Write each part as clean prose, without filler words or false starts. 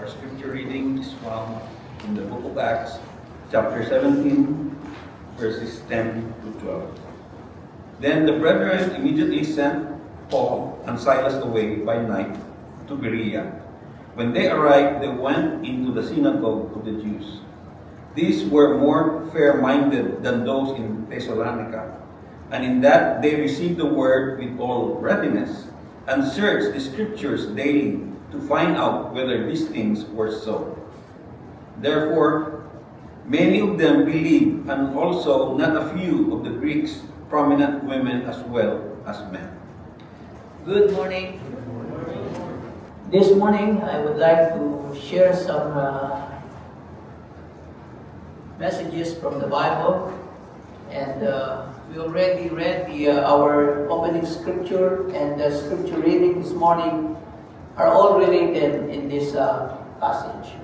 Our scripture reading is found in the book of Acts, chapter 17, verses 10 to 12. Then the brethren immediately sent Paul and Silas away by night to Berea. When they arrived, they went into the synagogue of the Jews. These were more fair-minded than those in Thessalonica, and in that they received the word with all readiness, and searched the scriptures daily to find out whether these things were so. Therefore, many of them believed, and also not a few of the Greeks, prominent women as well as men. Good morning. This morning, I would like to share some messages from the Bible, and we already read our opening scripture, and the scripture reading this morning are all related in this passage.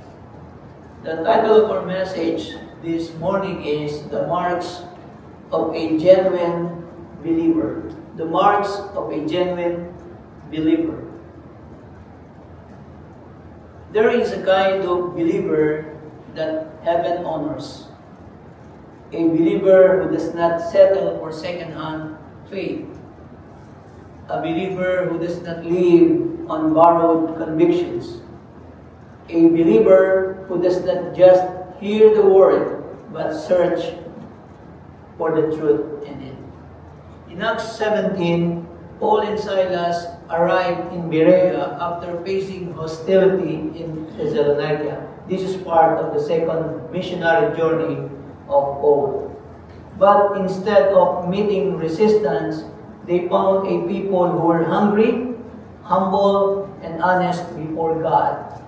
The title of our message this morning is The Marks of a Genuine Believer. The Marks of a Genuine Believer. There is a kind of believer that heaven honors. A believer who does not settle for second-hand faith. A believer who does not live on borrowed convictions. A believer who does not just hear the word, but search for the truth in it. In Acts 17, Paul and Silas arrived in Berea after facing hostility in Thessalonica. This is part of the second missionary journey of Paul. But instead of meeting resistance, they found a people who were hungry, humble, and honest before God.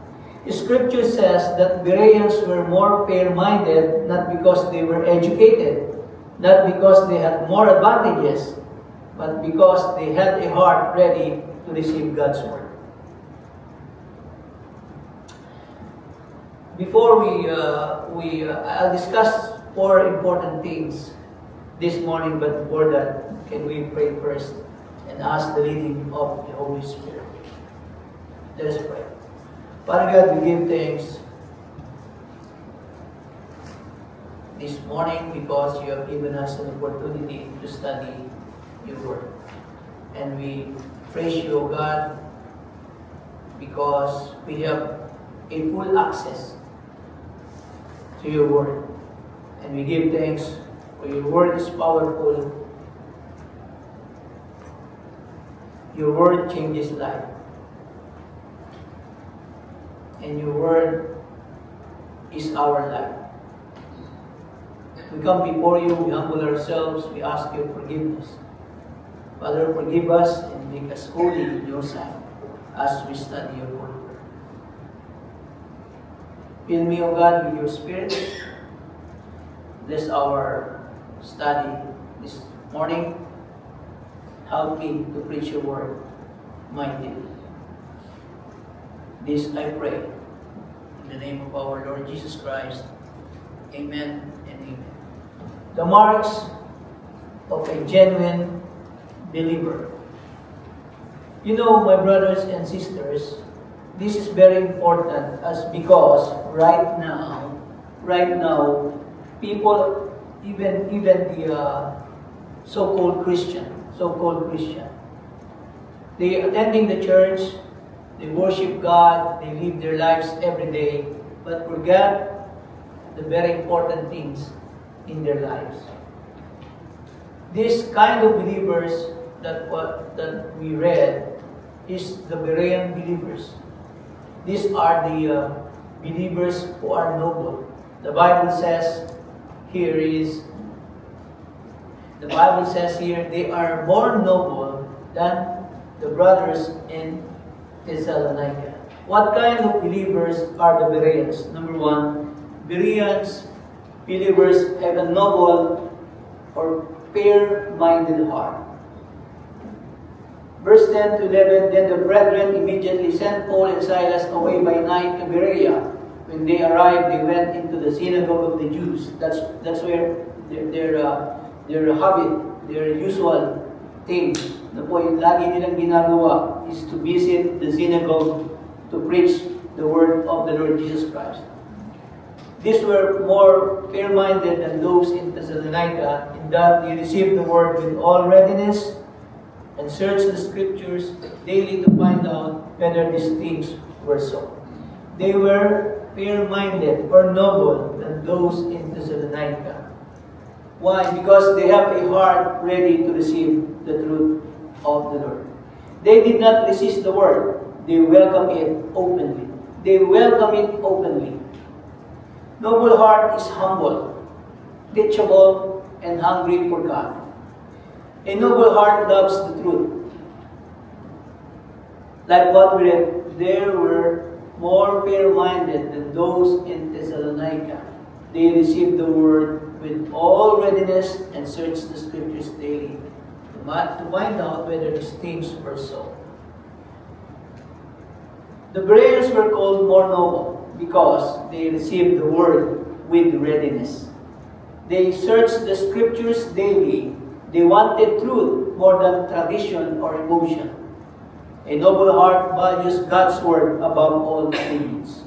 The scripture says that Bereans were more fair-minded not because they were educated, not because they had more advantages, but because they had a heart ready to receive God's word. Before I'll discuss four important things this morning, but before that, can we pray first and ask the leading of the Holy Spirit? Let us pray. Father God, we give thanks this morning because you have given us an opportunity to study your word. And we praise you, O God, because we have a full access to your word. And we give thanks for your word is powerful. Your word changes life. And your word is our life. We come before you, we humble ourselves, we ask your forgiveness. Father, forgive us and make us holy in your sight as we study your word. Fill me, O God, with your spirit. Bless our study this morning. Help me to preach your word mightily. This I pray in the name of our Lord Jesus Christ. Amen and amen. The marks of a genuine believer. You know, my brothers and sisters, this is very important because right now, people, even the so-called Christian, they attending the church, they worship God, they live their lives every day, but forget the very important things in their lives. This kind of believers that we read is the Berean believers. These are the believers who are noble. The Bible says here they are more noble than the brothers in Thessalonica. What kind of believers are the Bereans? Number one, Bereans believers have a noble or fair-minded heart. Verse 10 to 11, then the brethren immediately sent Paul and Silas away by night to Berea. When they arrived, they went into the synagogue of the Jews. That's where their habit, their usual thing, na po yung lagi nilang ginagawa is to visit the synagogue to preach the word of the Lord Jesus Christ. These were more fair-minded than those in Thessalonica, in that they received the word with all readiness and searched the scriptures daily to find out whether these things were so. They were fair-minded or noble than those in Thessalonica. Why? Because they have a heart ready to receive the truth of the Lord. They did not resist the word. They welcome it openly. They welcome it openly. Noble heart is humble, teachable, and hungry for God. A noble heart loves the truth. Like what we read, there were more fair-minded than those in Thessalonica. They received the word with all readiness and searched the scriptures daily to find out whether these things were so. The Bereans were called more noble because they received the word with readiness. They searched the scriptures daily. They wanted truth more than tradition or emotion. A noble heart values God's word above all opinions.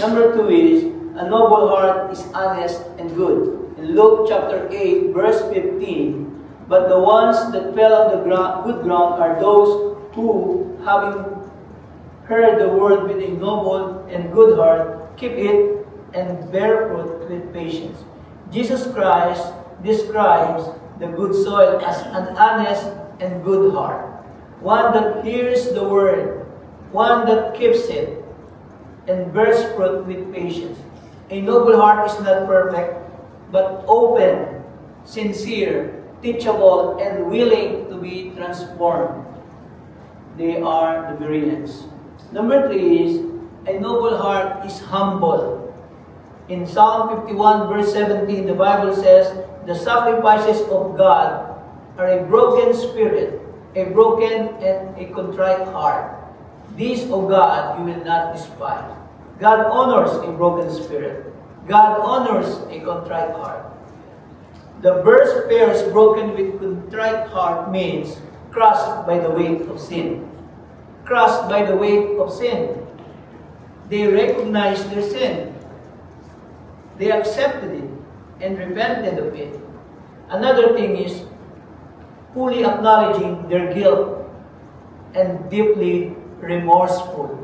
Number 2 is, a noble heart is honest and good. In Luke chapter 8, verse 15, but the ones that fell on the good ground are those who, having heard the word with a noble and good heart, keep it and bear fruit with patience. Jesus Christ describes the good soil as an honest and good heart. One that hears the word, one that keeps it, and bears fruit with patience. A noble heart is not perfect, but open, sincere, teachable, and willing to be transformed. They are the Bereans. Number 3 is, a noble heart is humble. In Psalm 51 verse 17, the Bible says, the sacrifices of God are a broken spirit, a broken and a contrite heart. These, O God, you will not despise. God honors a broken spirit. God honors a contrite heart. The verse pairs broken with contrite heart means crushed by the weight of sin. Crushed by the weight of sin. They recognized their sin. They accepted it and repented of it. Another thing is fully acknowledging their guilt and deeply remorseful.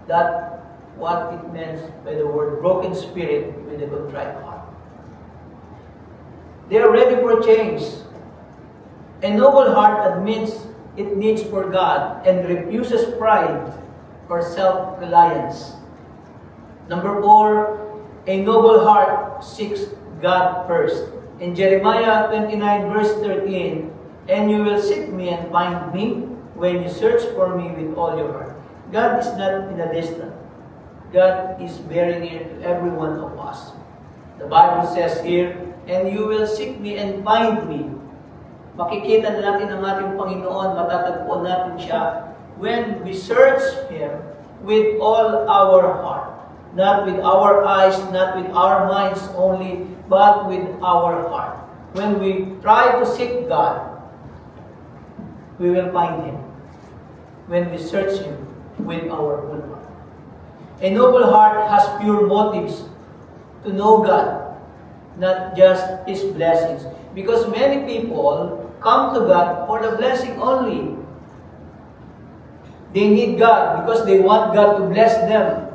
That's what it means by the word broken spirit with a contrite heart. They are ready for change. A noble heart admits it needs for God and refuses pride or self-reliance. Number 4, a noble heart seeks God first. In Jeremiah 29 verse 13, and you will seek me and find me when you search for me with all your heart. God is not in a distance. God is very near to every one of us. The Bible says here, and you will seek me and find me. Makikita na natin ang ating Panginoon, matatagpuan natin siya when we search Him with all our heart. Not with our eyes, not with our minds only, but with our heart. When we try to seek God, we will find Him. When we search Him with our whole heart. A noble heart has pure motives to know God, not just His blessings. Because many people come to God for the blessing only. They need God because they want God to bless them.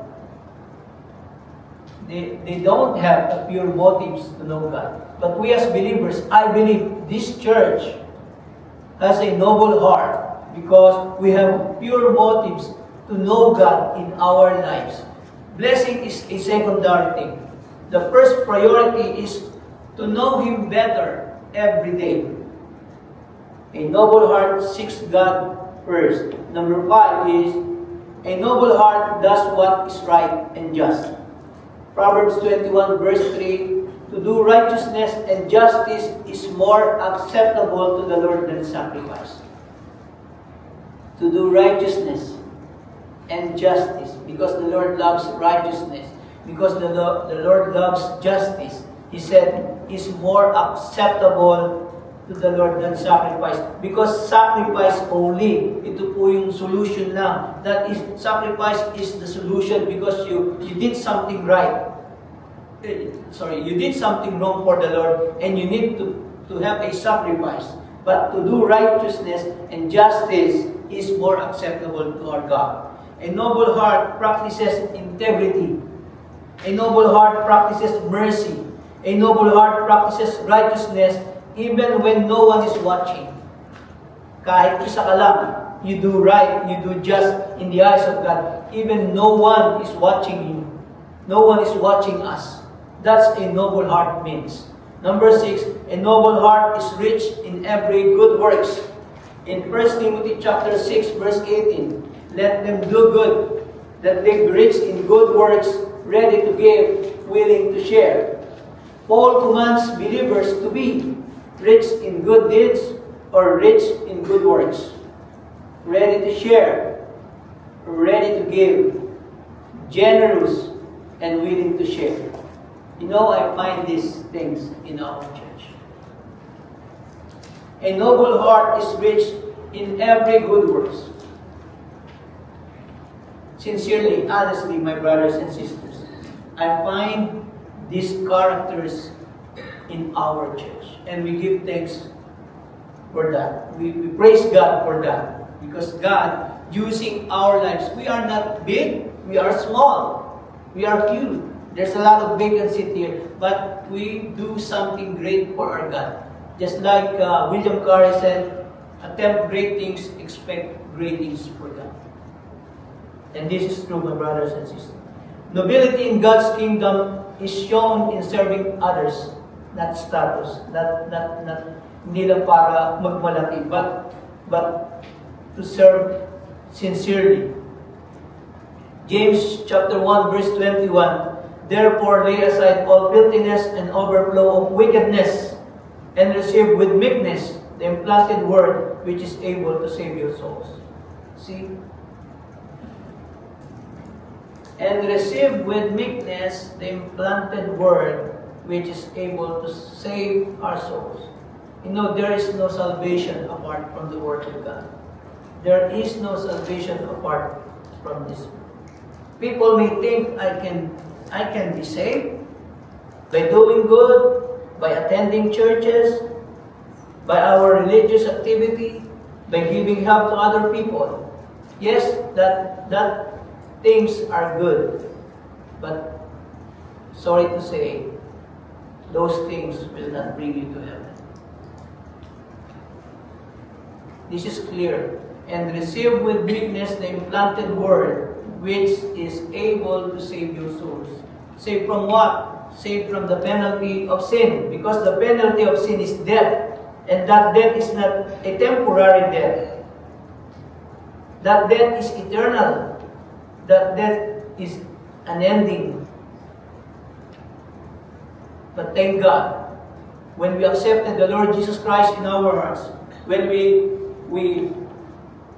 They don't have the pure motives to know God. But we as believers, I believe this church has a noble heart because we have pure motives to know God in our lives. Blessing is a secondary thing. The first priority is to know Him better every day. A noble heart seeks God first. Number 5 is, a noble heart does what is right and just. Proverbs 21 verse 3, to do righteousness and justice is more acceptable to the Lord than sacrifice. To do righteousness and justice, because the Lord loves righteousness, because the Lord loves justice. He said, is more acceptable to the Lord than sacrifice. Because sacrifice only, ito po yung solution lang. That is, sacrifice is the solution because you did something right. You did something wrong for the Lord and you need to have a sacrifice. But to do righteousness and justice is more acceptable to our God. A noble heart practices integrity. A noble heart practices mercy. A noble heart practices righteousness even when no one is watching. Kahit isa ka lang, you do right, you do just in the eyes of God. Even no one is watching you. No one is watching us. That's a noble heart means. Number 6, a noble heart is rich in every good works. In 1 Timothy chapter 6, verse 18, let them do good, that they be rich in good works, ready to give, willing to share. Paul commands believers to be rich in good deeds or rich in good works, ready to share, ready to give, generous, and willing to share. You know, I find these things in our church. A noble heart is rich in every good works. Sincerely, honestly, my brothers and sisters, I find these characters in our church. And we give thanks for that. We praise God for that. Because God, using our lives, we are not big, we are small, we are few. There's a lot of vacancy here, but we do something great for our God. Just like William Carey said, attempt great things, expect great things for God. And this is true, my brothers and sisters. Nobility in God's kingdom is shown in serving others, not status, not hindi lang para magmalaki, but to serve sincerely. James chapter 1, verse 21, therefore lay aside all filthiness and overflow of wickedness, and receive with meekness the implanted word which is able to save your souls. See? And receive with meekness the implanted word which is able to save our souls. You know, there is no salvation apart from the word of God. There is no salvation apart from this. People may think I can be saved by doing good, by attending churches, by our religious activity, by giving help to other people. Yes, that things are good, but sorry to say, those things will not bring you to heaven. This is clear. And receive with meekness the implanted word, which is able to save your souls. Save from what? Save from the penalty of sin. Because the penalty of sin is death. And that death is not a temporary death. That death is eternal. That death is unending. But thank God, when we accepted the Lord Jesus Christ in our hearts, when we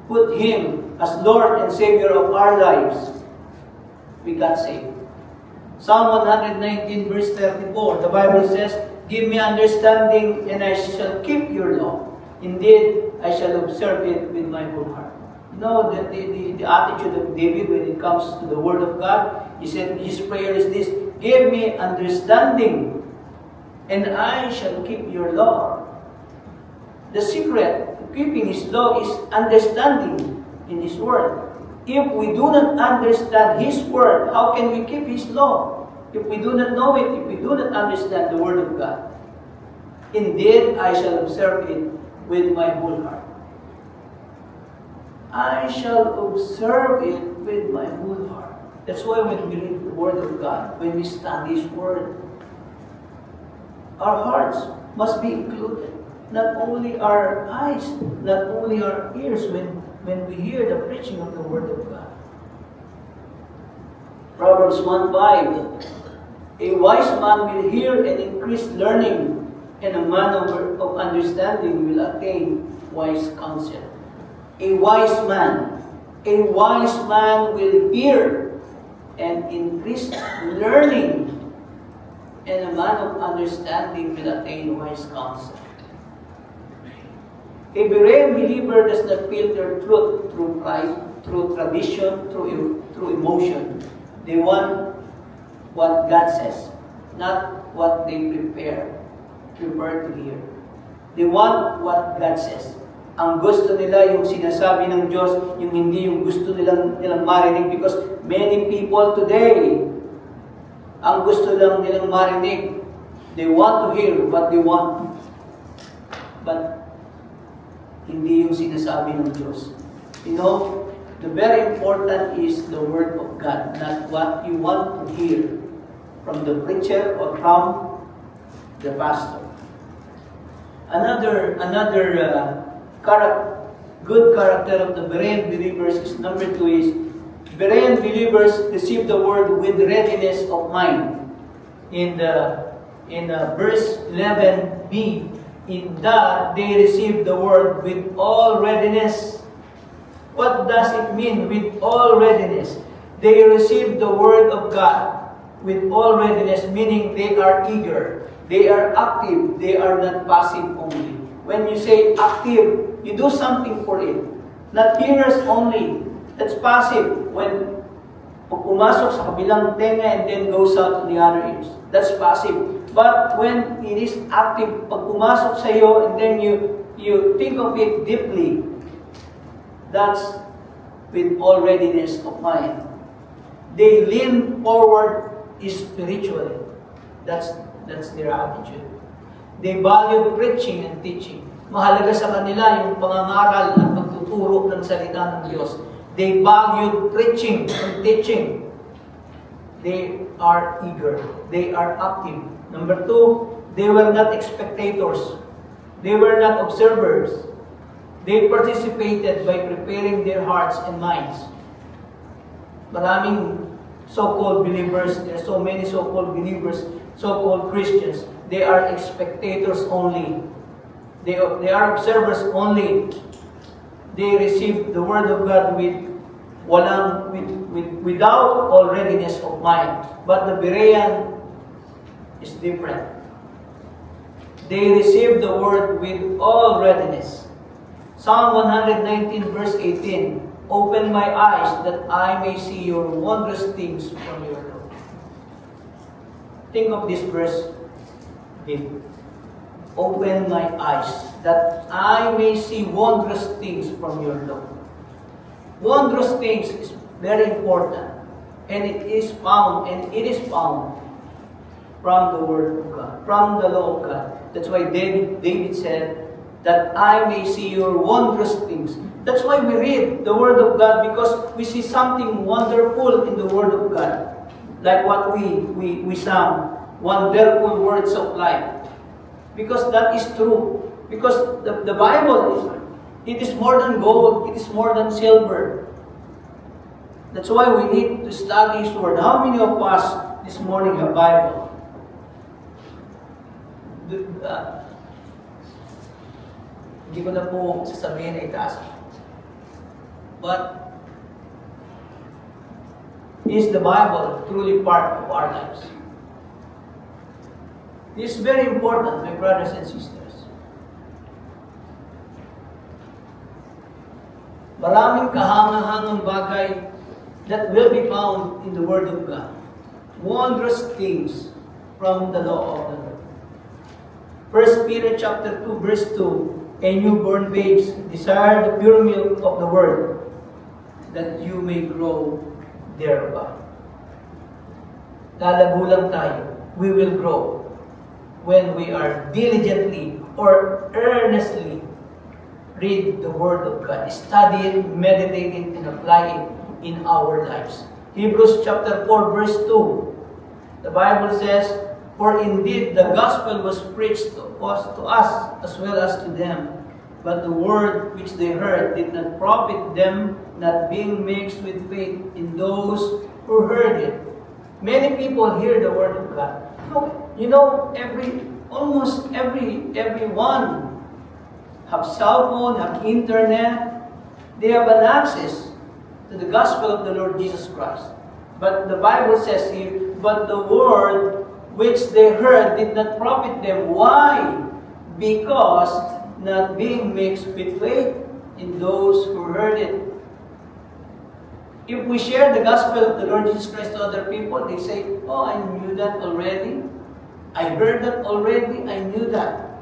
put Him as Lord and Savior of our lives, we got saved. Psalm 119 verse 34, the Bible says, give me understanding and I shall keep your law. Indeed, I shall observe it with my whole heart. You know, the attitude of David when it comes to the Word of God, he said, his prayer is this, give me understanding and I shall keep your law. The secret to keeping His law is understanding in His Word. If we do not understand His Word, how can we keep His law? If we do not know it, if we do not understand the Word of God. Indeed, I shall observe it with my whole heart. I shall observe it with my whole heart. That's why when we read the Word of God, when we study His Word, our hearts must be included. Not only our eyes, not only our ears when we hear the preaching of the Word of God. Proverbs 1:5, a wise man will hear and increase learning, and a man of understanding will attain wise counsel. A wise man will hear and increase learning, and a man of understanding will attain wise counsel. A Berean believer does not filter truth through pride, through tradition, through emotion. They want what God says, not what they prepare to hear. They want what God says. Ang gusto nila yung sinasabi ng Diyos, yung hindi yung gusto nilang marinig, because many people today, ang gusto lang nilang marinig, they want to hear what they want. But hindi yung sinasabi ng Diyos. You know, the very important is the Word of God, not what you want to hear from the preacher or from the pastor. Another good character of the Berean believers is number 2 is Berean believers receive the Word with readiness of mind. In verse 11b, in that they receive the Word with all readiness. What does it mean with all readiness? They receive the Word of God with all readiness, meaning they are eager. They are active. They are not passive only. When you say active, you do something for it. Not hearers only. That's passive. When pumasok sa kabilang tenga and then goes out to the other ears. That's passive. But when it is active, pag pumasok sa iyo and then you think of it deeply, that's with all readiness of mind. They lean forward spiritually. That's their attitude. They value preaching and teaching. Mahalaga sa kanila yung pangangaral at pagtuturo ng salita ng Diyos. They value preaching and teaching. They are eager. They are active. Number 2, they were not spectators. They were not observers. They participated by preparing their hearts and minds. Maraming so-called believers, there are so many so-called believers, so-called Christians, they are spectators only. They are observers only. They receive the Word of God without all readiness of mind. But the Berean is different. They receive the Word with all readiness. Psalm 119 verse 18, open my eyes that I may see your wondrous things from your law. Think of this verse. Open my eyes that I may see wondrous things from your law. Wondrous things is very important. And it is found from the Word of God, from the law of God. That's why David said, that I may see your wondrous things. That's why we read the Word of God, because we see something wonderful in the Word of God. Like what we sang, wonderful words of life. Because that is true. Because the Bible it is more than gold, it is more than silver. That's why we need to study His Word. How many of us this morning have Bible? Hindi ko na po sasabihin na itaas. But is the Bible truly part of our lives? This is very important, my brothers and sisters. Maraming kahangahangang bagay that will be found in the Word of God. Wondrous things from the law of the Lord. 1 Peter chapter 2, verse 2, and newborn babes, desire the pure milk of the Word, that you may grow thereby. Lalago lang tayo. We will grow when we are diligently or earnestly read the Word of God, study it, meditate it, and apply it in our lives. Hebrews chapter 4, verse 2. The Bible says, for indeed the gospel was preached to us as well as to them. But the word which they heard did not profit them, not being mixed with faith in those who heard it. Many people hear the Word of God. Almost everyone have cell phone, have internet. They have an access to the gospel of the Lord Jesus Christ. But the Bible says here, but the word which they heard did not profit them. Why? Because not being mixed with faith in those who heard it. If we share the gospel of the Lord Jesus Christ to other people, they say, "Oh, I knew that already. I heard that already. I knew that."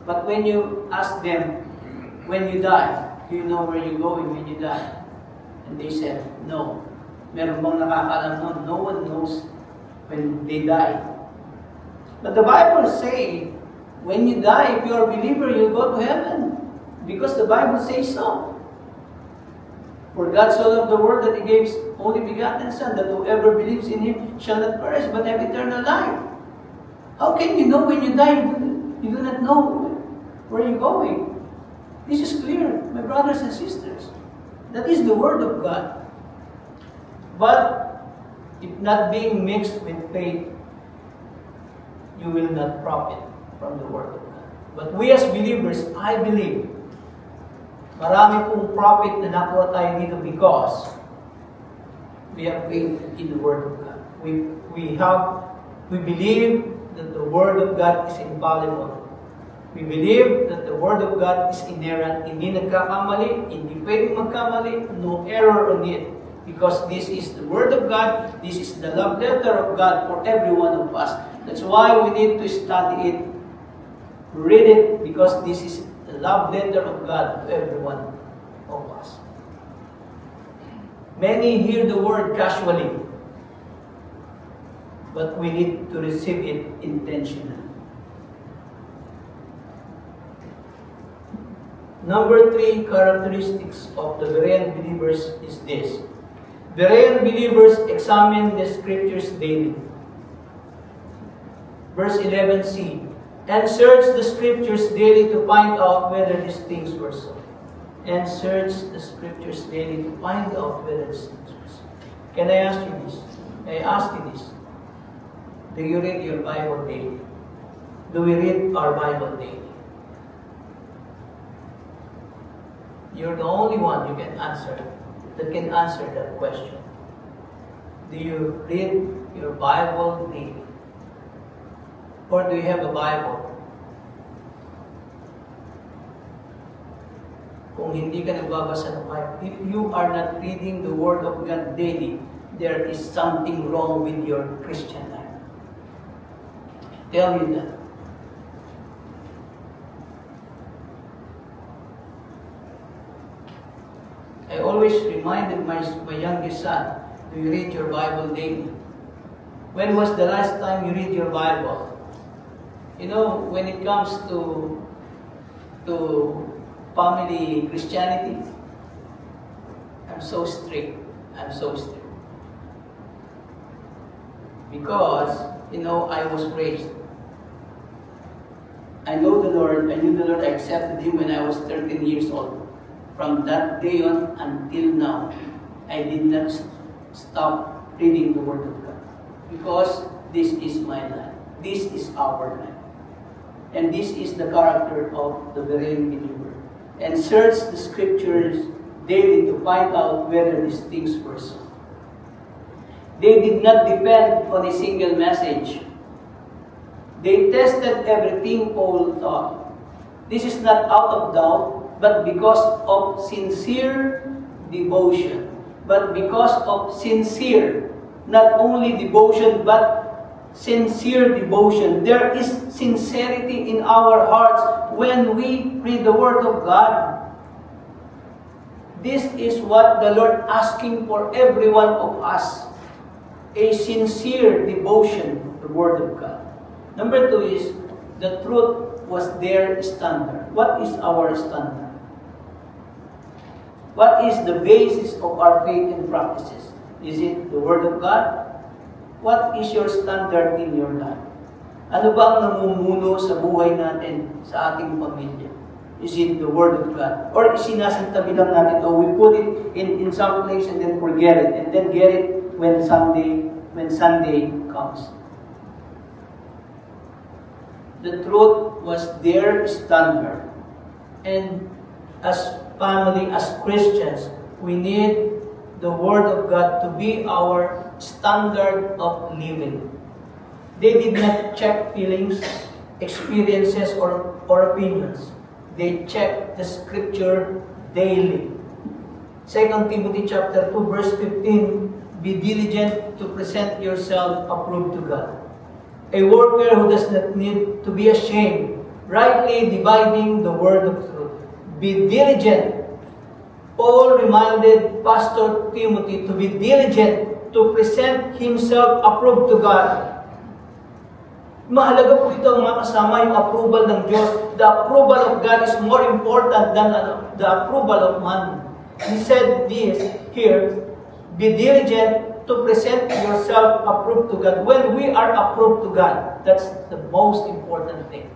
But when you ask them, when you die, do you know where you're going when you die? And they said, "No." Meron bang nakakaalam nun? No one knows when they die. But the Bible says, when you die, if you are a believer, you'll go to heaven. Because the Bible says so. For God so loved the world that He gave His only begotten Son, that whoever believes in Him shall not perish but have eternal life. How can you know when you die? You do not know where you're going. This is clear, my brothers and sisters. That is the Word of God. But if not being mixed with faith, you will not profit from the Word of God. But we as believers, I believe, marami pong profit na nakuha tayo dito because we have faith in the Word of God. We believe that the Word of God is infallible. We believe that the Word of God is inerrant. Hindi nagkakamali, hindi pwedeng magkamali, no error on it. Because this is the Word of God, this is the love letter of God for every one of us. That's why we need to study it, read it, because this is the love letter of God to every one of us. Many hear the Word casually, but we need to receive it intentionally. Number 3 characteristics of the Berean believers is this. Berean believers examine the Scriptures daily. Verse 11c, and search the Scriptures daily to find out whether these things were so. And search the Scriptures daily to find out whether these things were so. Can I ask you this? I ask you this. Do you read your Bible daily? Do we read our Bible daily? You're the only one you can answer that can answer that question. Do you read your Bible daily? Or do you have a Bible? Kung hindi ka nagbabasa ng Bible, if you are not reading the Word of God daily, there is something wrong with your Christian life. I tell you that. I always reminded my youngest son, do you read your Bible daily? When was the last time you read your Bible? You know, when it comes to family Christianity, I'm so strict. Because, you know, I was raised. I knew the Lord, I accepted Him when I was 13 years old. From that day on until now, I did not stop reading the Word of God. Because this is my life. This is our life. And this is the character of the Berean believer. And search the Scriptures daily to find out whether these things were so. They did not depend on a single message. They tested everything Paul taught. This is not out of doubt, but because of sincere devotion. But because of sincere, not only devotion, but sincere devotion. There is sincerity in our hearts when we read the Word of God. This is what the Lord asking for every one of us. A sincere devotion to the Word of God. Number 2 is, the truth was their standard. What is our standard? What is the basis of our faith and practices? Is it the Word of God? What is your standard in your life? Ano ba ang namumuno sa buhay natin, sa ating pamilya? Is it the Word of God? Or sinasantabi lang natin, we put it in some place and then forget it, and then get it when Sunday comes. The truth was their standard. And as family, as Christians, we need the Word of God to be our standard of living. They did not check feelings, experiences, or opinions. they check the scripture daily. 2 Timothy chapter 2 verse 15, be diligent to present yourself approved to God. A worker who does not need to be ashamed, rightly dividing the word of truth. Be diligent. Paul reminded Pastor Timothy to be diligent to present himself approved to God. Mahalaga po ito mga kasama, yung approval ng Diyos. The approval of God is more important than the approval of man. He said this here, be diligent to present yourself approved to God. When we are approved to God, that's the most important thing.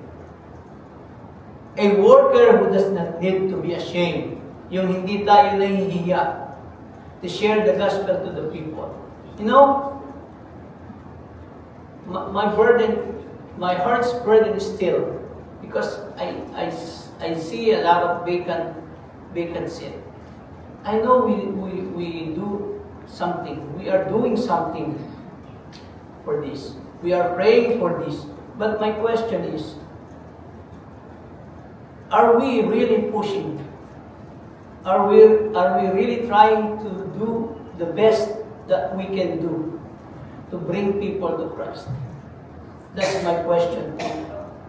A worker who does not need to be ashamed. Yung hindi tayo nahihiya to share the gospel to the people. You know, my burden, my heart's burden is still because I see a lot of vacant seat. I know we do something. We are doing something for this. We are praying for this. But my question is, are we really pushing? Are we really trying to do the best that we can do to bring people to Christ? That's my question to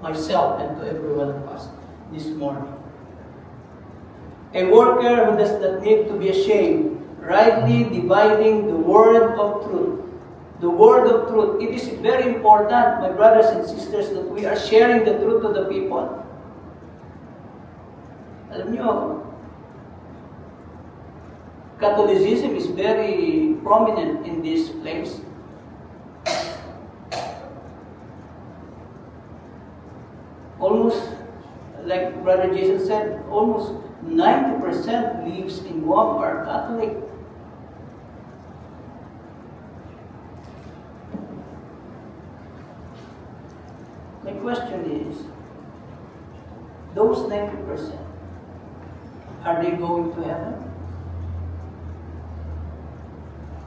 myself and to every one of us this morning. A worker who does not need to be ashamed, rightly dividing the word of truth. The word of truth. It is very important, my brothers and sisters, that we are sharing the truth to the people. Alam nyo, Catholicism is very prominent in this place. Almost, like Brother Jason said, almost 90% lives in Guam are Catholic. My question is, those 90%, are they going to heaven?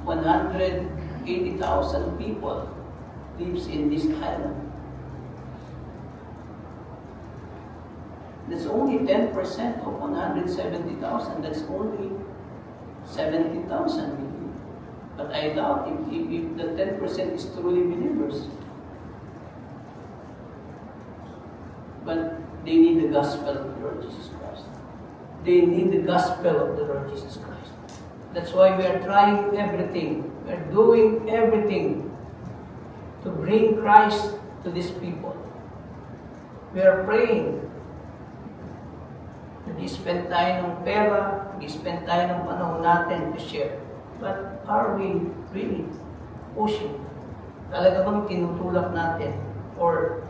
180,000 people lives in this island. That's only 10% of 170,000. That's only 70,000. But I doubt if the 10% is truly believers. But they need the gospel of the Lord Jesus Christ. They need the gospel of the Lord Jesus Christ. That's why we are trying everything. We are doing everything to bring Christ to these people. We are praying. Nag-spend tayo ng pera, nag-spend tayo ng panahon natin to share. But are we really pushing? Talaga bang tinutulak natin? Or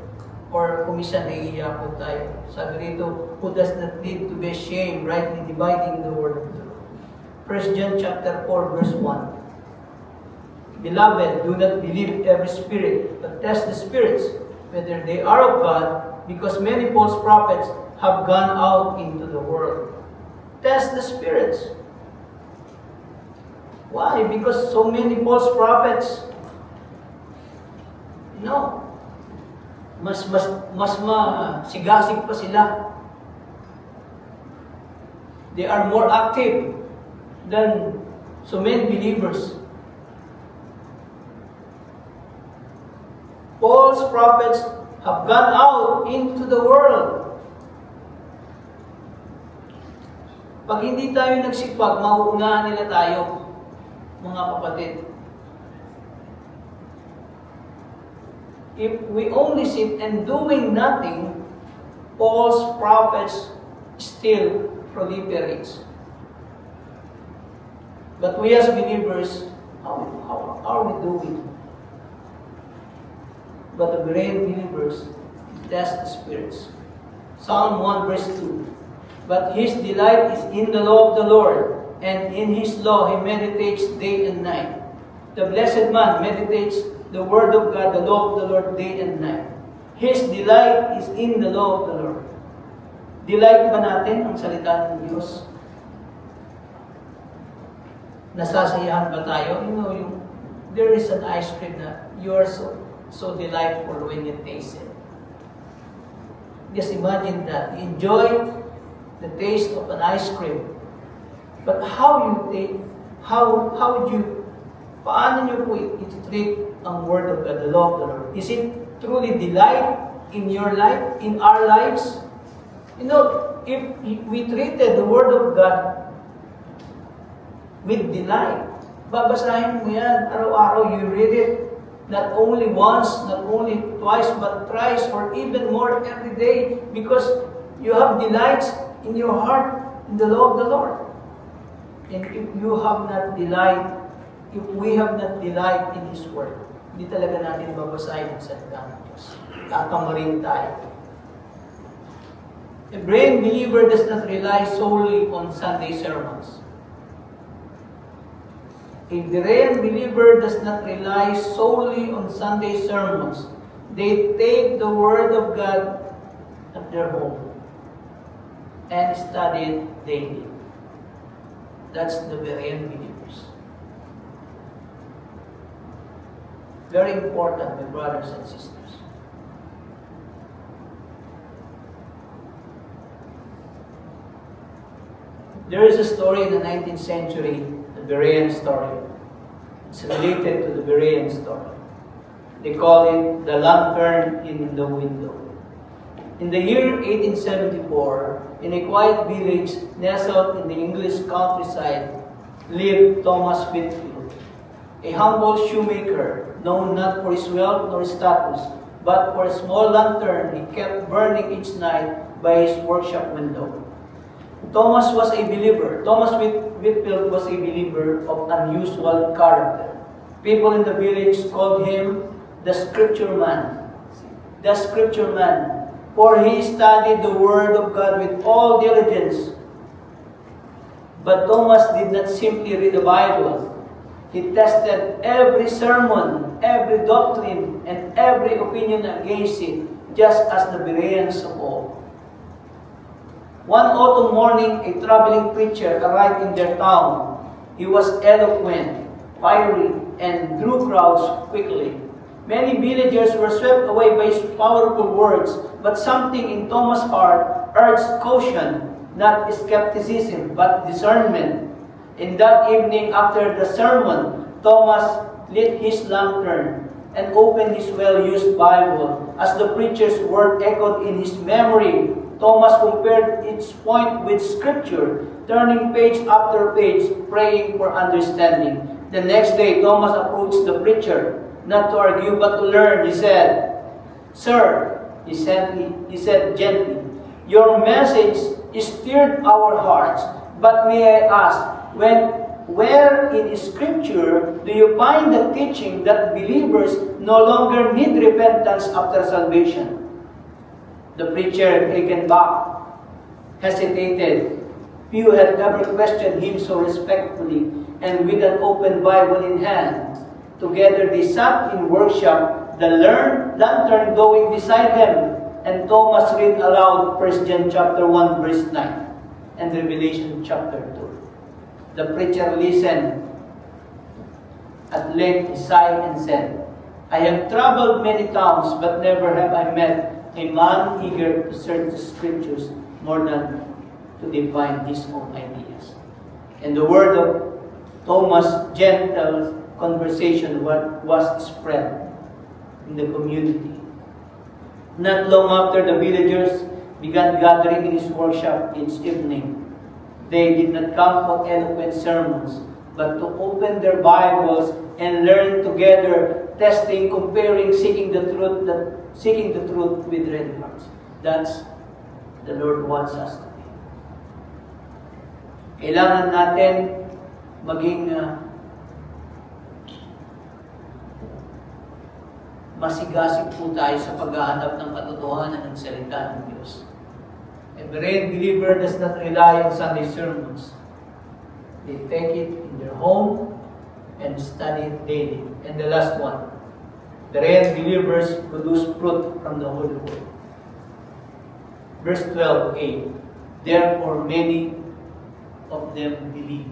kumisan naiiya po tayo? Sabi rito, who does not need to be ashamed, rightly dividing the word of truth. 1 John chapter 4 verse 1. Beloved, do not believe every spirit, but test the spirits, whether they are of God, because many false prophets have gone out into the world. Test the spirits. Why? Because so many false prophets. No. Mas masigasig pa sila. They are more active than so many believers. False prophets have gone out into the world. Pag hindi tayo nagsipag, mauunahan nila tayo, mga kapatid. If we only sit and doing nothing, false prophets still proliferates. But we as believers, how are we doing? But the great believers test the spirits. Psalm 1 verse 2. But his delight is in the law of the Lord, and in his law he meditates day and night. The blessed man meditates the word of God, the law of the Lord, day and night. His delight is in the law of the Lord. Delight ba natin ang salita ng Diyos? Nasasayahan ba tayo? You know, there is an ice cream na you are so delightful when you taste it. Just imagine that. Enjoy the taste of an ice cream. But how would you, paano nyo po iti-treat ang Word of God, the law of the Lord? Is it truly delight in your life, in our lives? You know, if we treated the Word of God with delight, babasahin mo yan, araw-araw, you read it, not only once, not only twice, but thrice, or even more every day, because you have delights in your heart in the law of the Lord. And if you have not delight, if we have not delight in His Word, hindi talaga natin babasahin ang salita ng Diyos. Tatamarin tayo. A Berean believer does not rely solely on Sunday sermons. A Berean believer does not rely solely on Sunday sermons. They take the Word of God at their home and study it daily. That's the Berean believers. Very important, my brothers and sisters. There is a story in the 19th century, the Berean story. It's related to the Berean story. They call it the lantern in the window. In the year 1874, in a quiet village nestled in the English countryside, lived Thomas Whitfield, a humble shoemaker, known not for his wealth nor status, but for a small lantern he kept burning each night by his workshop window. Thomas was a believer. Thomas Whitfield was a believer of unusual character. People in the village called him the Scripture Man. The Scripture Man. For he studied the Word of God with all diligence. But Thomas did not simply read the Bible. He tested every sermon, every doctrine, and every opinion against it, just as the Bereans of old. One autumn morning, a traveling preacher arrived in their town. He was eloquent, fiery, and drew crowds quickly. Many villagers were swept away by his powerful words, but something in Thomas' heart urged caution, not skepticism, but discernment. In that evening, after the sermon, Thomas lit his lantern and opened his well-used Bible. As the preacher's word echoed in his memory, Thomas compared its point with Scripture, turning page after page, praying for understanding. The next day, Thomas approached the preacher, not to argue but to learn. He said, "Sir," he said gently, "your message stirred our hearts, but may I ask, where in Scripture do you find the teaching that believers no longer need repentance after salvation?" The preacher, taken back, hesitated. Few had ever questioned him so respectfully, and with an open Bible in hand. Together they sat in workshop, the lantern going beside them, and Thomas read aloud 1 John chapter 1 verse 9 and Revelation chapter 2. The preacher listened. At length he sighed and said, "I have traveled many towns, but never have I met a man eager to search the Scriptures more than to define his own ideas." And the word of Thomas' gentle conversation was spread in the community. Not long after, the villagers began gathering in his workshop each evening. They did not come for eloquent sermons, but to open their Bibles and learn together, testing, comparing, seeking the truth with ready hearts. That's the Lord wants us to be. Kailangan natin maging masigasig po tayo sa paghahanap ng katotohanan ng salita ng Diyos. A Berean believer does not rely on Sunday sermons. They take it in their home and study it daily. And the last one, Berean believers produce fruit from the Holy Word. Verse 12a, therefore many of them believe.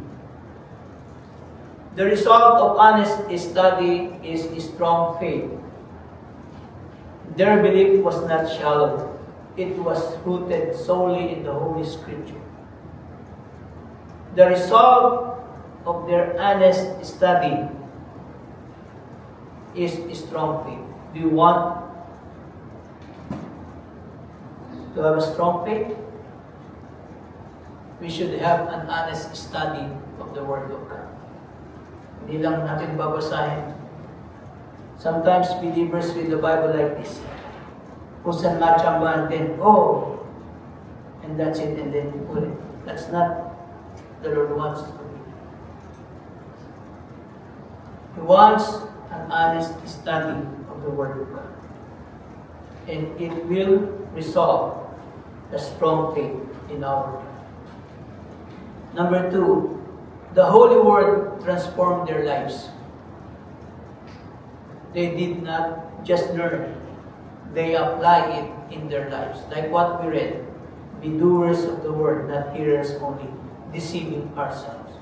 The result of honest study is strong faith. Their belief was not shallow. it was rooted solely in the Holy Scripture. The result of their honest study is strong faith. Do you want to have a strong faith? We should have an honest study of the Word of God. Hindi lang natin babasahin. Sometimes believers read the Bible like this. Kung saan matsambahan din, oh, and that's it, and then put it. That's not the Lord wants us to do. He wants an honest study of the Word of God. And it will result a strong faith in our life. Number 2, the Holy Word transformed their lives. They did not just learn, they apply it in their lives. Like what we read, be doers of the Word, not hearers only, deceiving ourselves.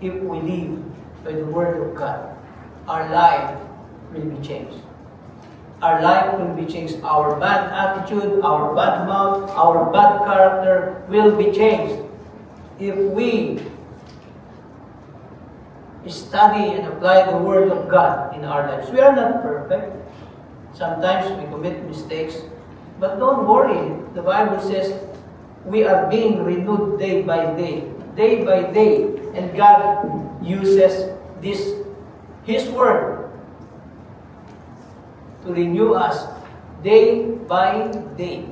If we live by the Word of God, our life will be changed. Our life will be changed. Our bad attitude, our bad mouth, our bad character will be changed. If we study and apply the Word of God in our lives. We are not perfect. Sometimes we commit mistakes. But don't worry. The Bible says we are being renewed day by day. Day by day. And God uses this, His Word, to renew us day by day.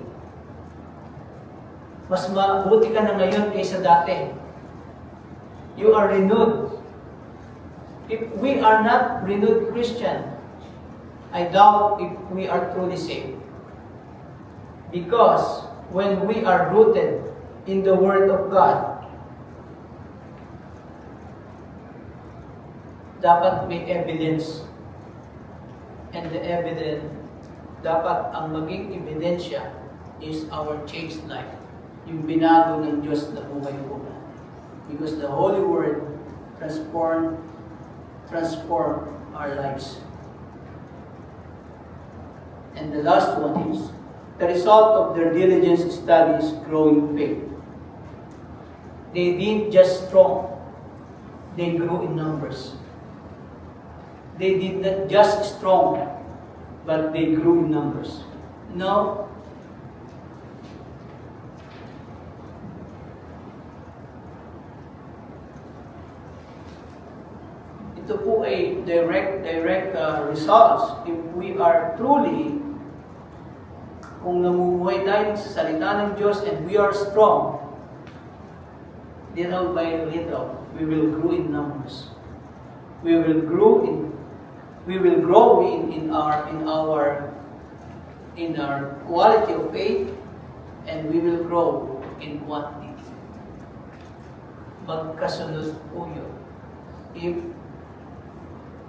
Mas mabuti ka na ngayon kaysa dati. You are renewed. If we are not renewed Christian, I doubt if we are truly saved. Because when we are rooted in the Word of God, dapat may evidence. And the evidence, dapat ang maging ebidensya is our changed life. Yung binago ng Diyos na buhay po. Because the Holy Word transform our lives. And the last one is, the result of their diligence study is growing faith. They didn't just strong, they grew in numbers. They did not just strong, but they grew in numbers. Now, ito po ay direct results if we are truly, kung namumuhay tayo sa salita ng Diyos and we are strong, little by little, we will grow in numbers. We will grow in our quality of faith, and we will grow in quantity. Magkasunod po yun. If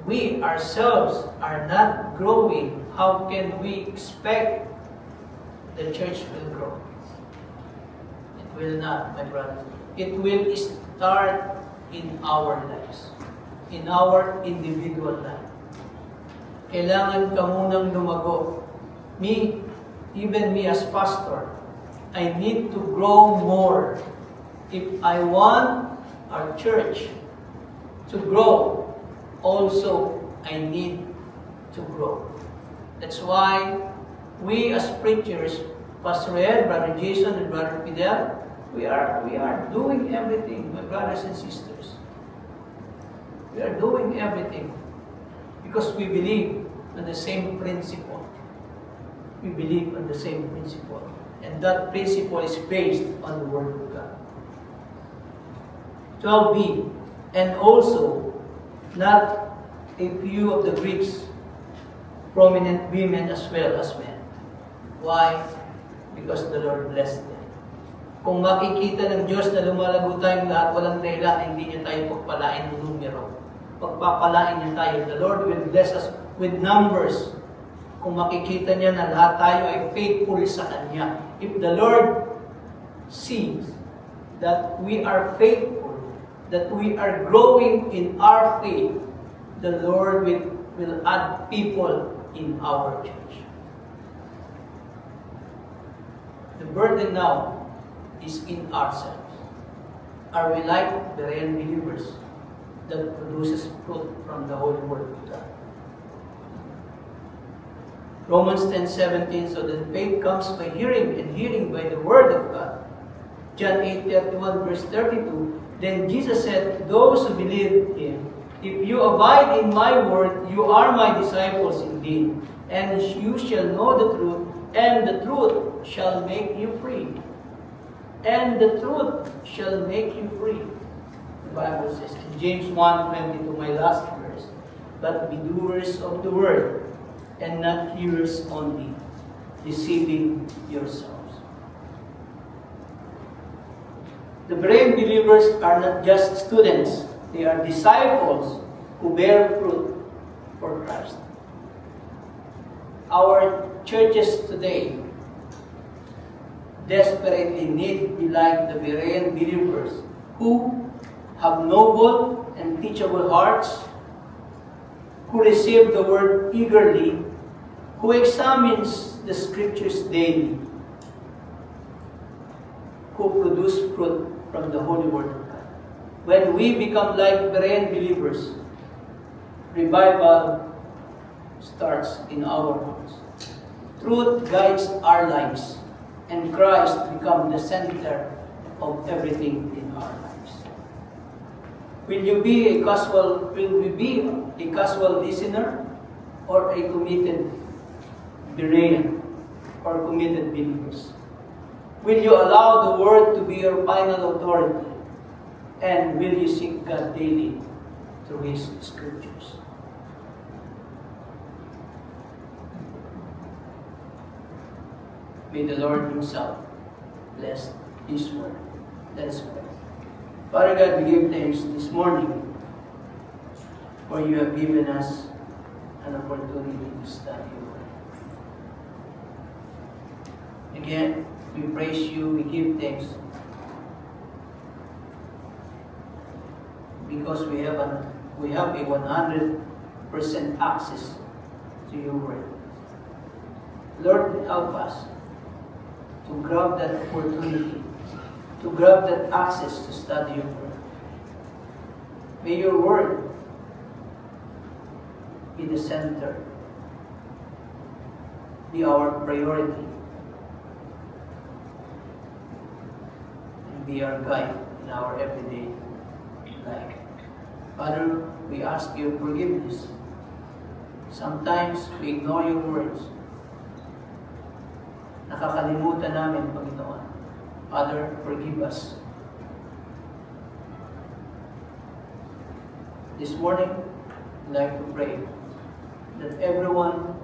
we ourselves are not growing, how can we expect the church will grow? It will not, my brothers. It will start in our lives, in our individual life. Kailangan ka munang lumago. Even me as pastor, I need to grow more. If I want our church to grow, also I need to grow. That's why we as preachers, Pastor Ed, Brother Jason, and Brother Fidel, we are doing everything, my brothers and sisters. We are doing everything because we believe on the same principle. We believe on the same principle. And that principle is based on the Word of God. 12b, and also not a few of the Greeks, prominent women as well as men. Why? Because the Lord blessed them. Kung makikita ng Diyos na lumalago tayong lahat, walang dahilan, hindi niya tayo pagpalain ng numero. Pagpapalain niya tayo. The Lord will bless us with numbers. Kung makikita niya na lahat tayo ay faithful sa Kanya. If the Lord sees that we are faithful, that we are growing in our faith, the Lord will add people in our church. burden now is in ourselves. Are we like Berean believers that produces fruit from the Holy Word of God? Romans 10:17, so that faith comes by hearing, and hearing by the Word of God. John 8:31, verse 32, then Jesus said, those who believe Him, if you abide in my word, you are my disciples indeed, and you shall know the truth, and the truth shall make you free. And the truth shall make you free. The Bible says in James 1:22, my last verse, but be doers of the word, and not hearers only, deceiving yourselves. The Berean believers are not just students, they are disciples who bear fruit for Christ. Our churches today desperately need to be like the Berean believers who have noble and teachable hearts, who receive the word eagerly, who examines the scriptures daily, who produce fruit from the Holy Word of God. When we become like Berean believers, revival starts in our hearts. Truth guides our lives, and Christ becomes the center of everything in our lives. Will we be a casual listener or a committed Berean or committed believers? Will you allow the Word to be your final authority? And will you seek God daily through His Scriptures? May the Lord Himself bless His Word. Let us pray. Father God, we give thanks this morning for you have given us an opportunity to study your Word. Again, we praise you, we give thanks because we have a 100% access to your Word. Lord, help us to grab that opportunity, to grab that access to study your Word. May your Word be the center, be our priority, and be our guide in our everyday life. Father, we ask your forgiveness. Sometimes we ignore your words. Nakakalimutan namin, Panginoon. Father, forgive us. This morning, I'd like to pray that everyone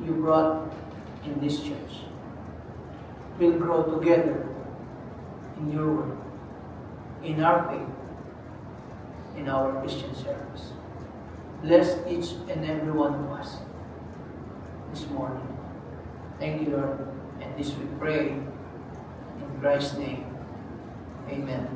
you brought in this church will grow together in your word, in our faith, in our Christian service. Bless each and every one of us this morning. Thank you, Lord. And this we pray in Christ's name. Amen.